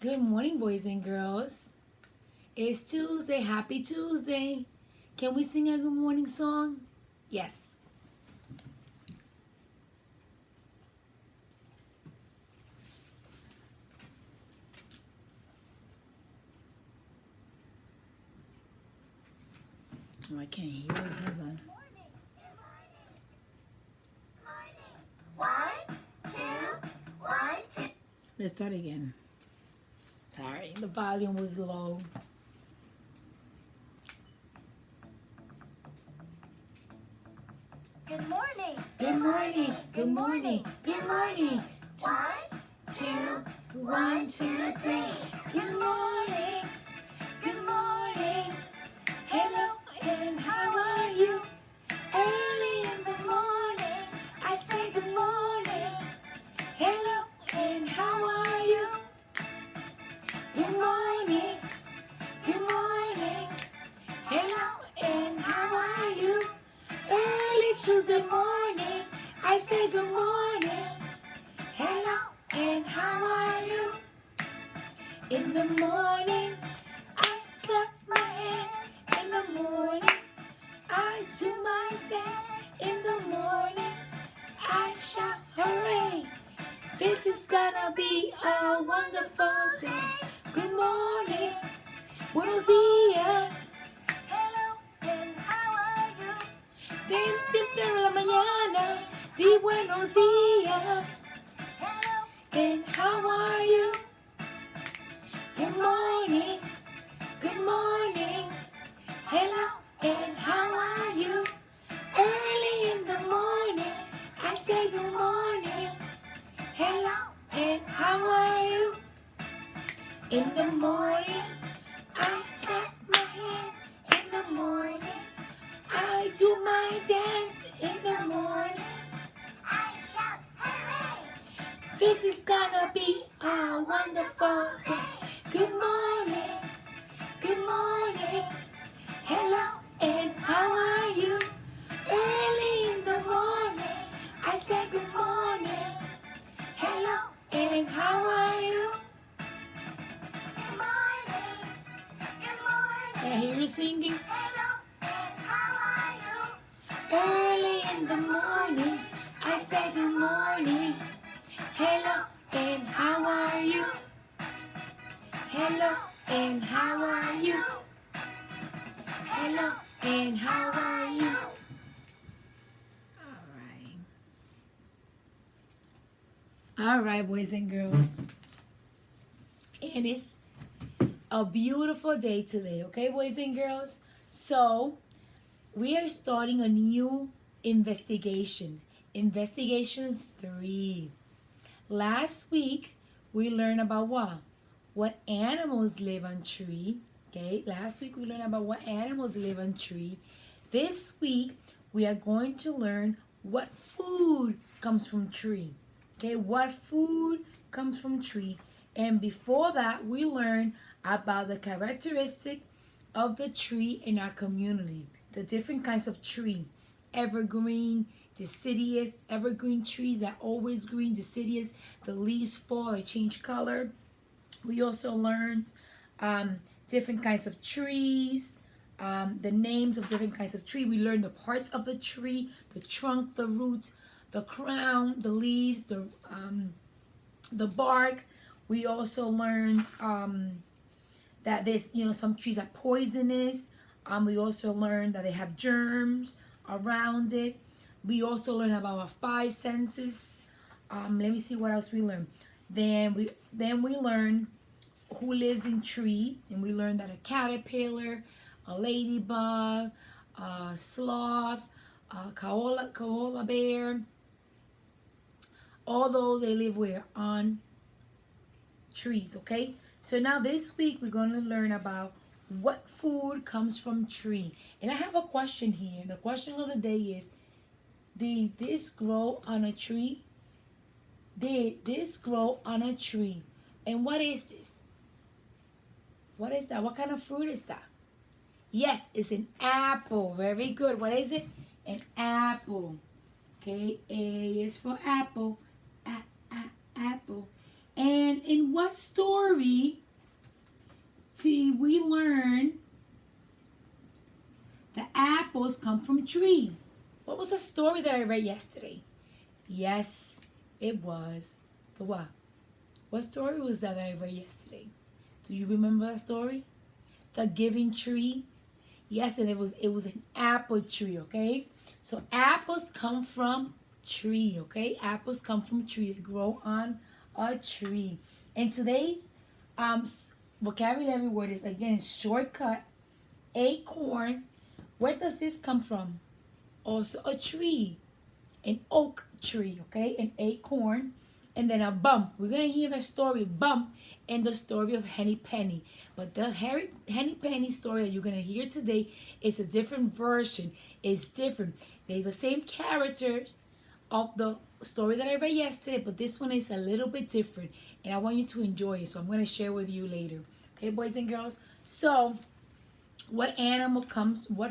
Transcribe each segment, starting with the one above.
Good morning, boys and girls. It's Tuesday. Happy Tuesday. Can we sing a good morning song? Yes. Oh, I can't hear it. Hold on. One, two, one, two. Let's start again. Sorry, the volume was low. Good morning. Good morning. Good morning. Good morning. One, Two, one, two, three. Good morning. Good morning. Hello, and how are you? Early in the morning, I say good morning. Hello, and how are you? Good morning. Good morning. Hello, and how are you? Early Tuesday morning, I say good morning. Hello, and how are you? In the morning, I clap my hands. In the morning, I do my dance. In the morning, I shout hooray. This is gonna be a wonderful day. Good morning, buenos dias. hello, and how are you? De temprano en la mañana, di buenos días. Hello, And how are you? Good morning, good morning. Hello, and how are you? Early in the morning, I say good morning. Hello, and how are you? In the morning, I clap my hands. In the morning, I do my dance. In the morning, I shout hooray. this is gonna be a wonderful day. Good morning, good morning. Hello, and how are you? Early in the morning, I say good morning. Hello, and how are you? Good morning. Good morning. I hear you singing. Hello, and how are you? Early in the morning, I say good morning. Hello, and how are you? Hello, and how are you? Hello, and how are you? All right, boys and girls. And it's a beautiful day today, okay, boys and girls? So, we are starting a new investigation. Investigation 3. Last week, we learned about what? What animals live on tree. Okay, last week we learned about what animals live on tree. This week, we are going to learn what food comes from tree. Okay, what food comes from tree. And before that, we learned about the characteristic of the tree in our community. The different kinds of tree. Evergreen, deciduous, evergreen trees that always green, deciduous, the leaves fall, they change color. We also learned different kinds of trees, the names of different kinds of tree. We learned the parts of the tree, the trunk, the roots, the crown, the leaves, the bark. We also learned that there's some trees are poisonous. We also learned that they have germs around it. We also learned about our five senses. Let me see what else we learned. Then we learned who lives in trees, and we learned that a caterpillar, a ladybug, a sloth, a koala bear, all those they live where? On trees, okay? So now this week we're going to learn about what food comes from tree. And I have a question here. The question of the day is, did this grow on a tree? Did this grow on a tree? And what is this? What is that? What kind of fruit is that? Yes, it's an apple. Very good. What is it? An apple. Okay, A is for apple. Apple. And in what story did we learn the apples come from tree? What was the story that I read yesterday? Yes, it was the what? What story was that I read yesterday? Do you remember that story? The giving tree. Yes, and it was an apple tree, okay? So apples come from tree, okay? Apples come from tree. They grow on a tree. And today's vocabulary word is again shortcut, acorn. Where does this come from? Also a tree, an oak tree, okay? An acorn, and then a bump. We're gonna hear the story bump and the story of Henny Penny. But the Henny Penny story that you're gonna hear today is a different version. It's different. They're the same characters of the story that I read yesterday, but this one is a little bit different, and I want you to enjoy it. So I'm gonna share with you later. Okay, boys and girls. So, what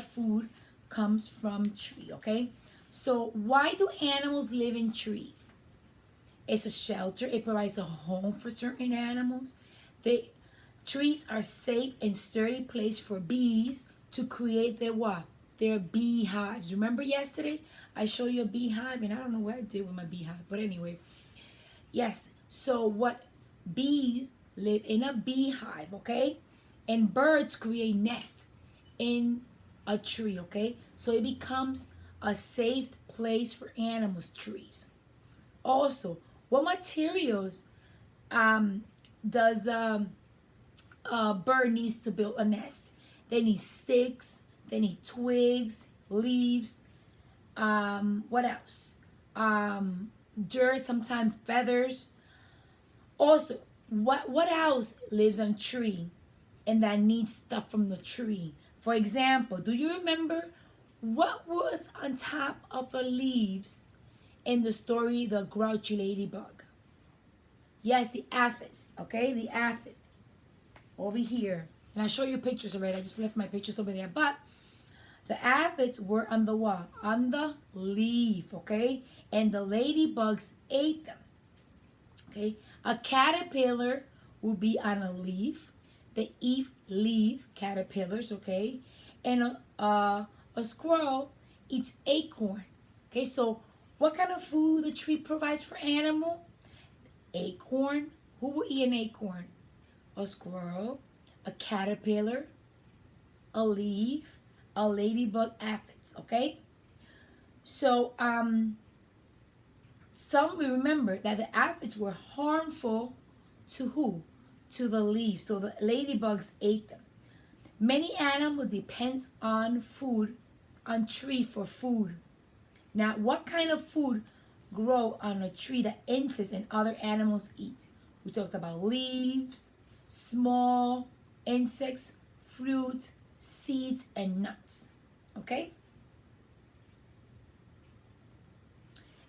food comes from tree? Okay. So why do animals live in trees? It's a shelter. It provides a home for certain animals. Trees are safe and sturdy place for bees to create their what? Their beehives. Remember yesterday I showed you a beehive, and I don't know what I did with my beehive, but anyway, yes. So what? Bees live in a beehive, okay? And birds create nests in a tree, okay? So it becomes a safe place for animals, trees. Also, what materials does a bird needs to build a nest? They need sticks, they need twigs, leaves, what else? Dirt, sometimes feathers. Also, what else lives on tree and that needs stuff from the tree? For example, do you remember what was on top of the leaves in the story The Grouchy Ladybug? Yes, the aphids, okay? The aphid over here. And I show you pictures already. I just left my pictures over there. But the aphids were on the what? On the leaf, okay? And the ladybugs ate them, okay? A caterpillar will be on a leaf. They eat leaf caterpillars, okay? And a squirrel eats acorn. Okay, so what kind of food the tree provides for animal? Acorn. Who will eat an acorn? A squirrel, a caterpillar, a leaf, a ladybug, aphids, okay? So some will remember that the aphids were harmful to who? To the leaves. So the ladybugs ate them. Many animals depends on food, on tree for food. Now, what kind of food grow on a tree that insects and other animals eat? We talked about leaves, small insects, fruits, seeds, and nuts. Okay?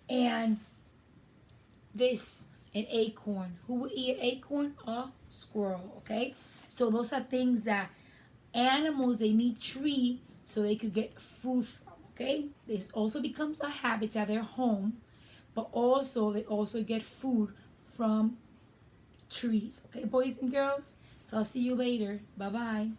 And this, an acorn. Who will eat an acorn? A squirrel. Okay? So those are things that animals, they need tree so they could get food from. Okay? This also becomes a habitat, their home, but also they also get food from trees. Okay, boys and girls? So I'll see you later. Bye-bye.